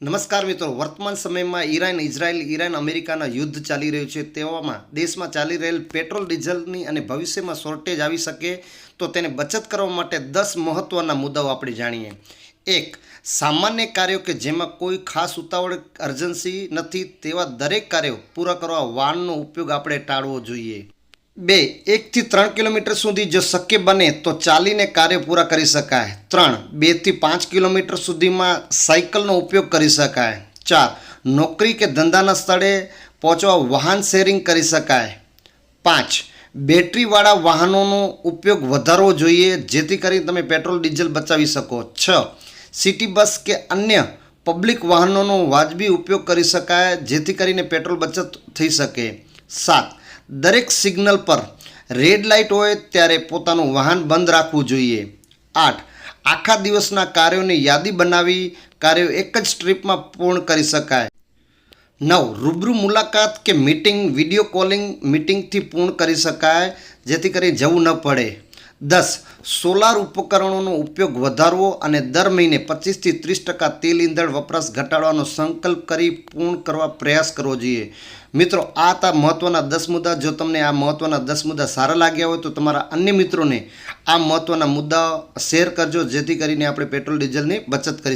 નમસ્કાર મિત્રો, વર્તમાન સમયમાં ઈરાન અમેરિકાના યુદ્ધ ચાલી રહ્યું છે. તેવામાં દેશમાં ચાલી રહેલ પેટ્રોલ ડીઝલની અને ભવિષ્યમાં શોર્ટેજ આવી શકે તો તેને બચત કરવા માટે 10 મહત્ત્વના મુદ્દાઓ આપણે જાણીએ. 1. સામાન્ય કાર્યો કે જેમાં કોઈ ખાસ ઉતાવળ અર્જન્સી નથી તેવા દરેક કાર્યો પૂરા કરવા વાહનનો ઉપયોગ આપણે ટાળવો જોઈએ. 2. 1 થી 3 કિલોમીટર સુધી જો શક્ય બને તો ચાલીને કાર્ય પૂરા કરી શકાય. 3. 2 થી 5 કિલોમીટર સુધીમાં સાયકલનો ઉપયોગ કરી શકાય. 4. નોકરી કે ધંધાના સ્થળે પહોંચવા વાહન શેરિંગ કરી શકાય. 5. બેટરીવાળા વાહનોનો ઉપયોગ વધારવો જોઈએ જેથી કરી તમે પેટ્રોલ ડીઝલ બચાવી શકો. 6. સિટી બસ કે અન્ય પબ્લિક વાહનોનો વાજબી ઉપયોગ કરી શકાય જેથી કરીને પેટ્રોલ બચત થઈ શકે. 7. દરેક સિગ્નલ પર રેડ લાઇટ હોય ત્યારે પોતાનું વાહન બંધ રાખવું જોઈએ. 8. આખા દિવસના કાર્યોની યાદી બનાવી કાર્યો એક જ ટ્રીપમાં પૂર્ણ કરી શકાય. 9. રૂબરૂ મુલાકાત કે મીટિંગ વિડીયો કોલિંગ મીટિંગથી પૂર્ણ કરી શકાય જેથી કરી જવું ન પડે. 10. સોલાર ઉપકરણોનો ઉપયોગ વધારવો અને દર મહિને 25 થી 30% તેલ ઈંધણ વપરાશ ઘટાડવાનો સંકલ્પ કરી પૂર્ણ કરવા પ્રયાસ કરવો જોઈએ. મિત્રો, આ હતા મહત્ત્વના 10 મુદ્દા. જો તમને આ મહત્ત્વના 10 મુદ્દા સારા લાગ્યા હોય તો તમારા અન્ય મિત્રોને આ મહત્ત્વના મુદ્દા શેર કરજો જેથી કરીને આપણે પેટ્રોલ ડીઝલની બચત કરી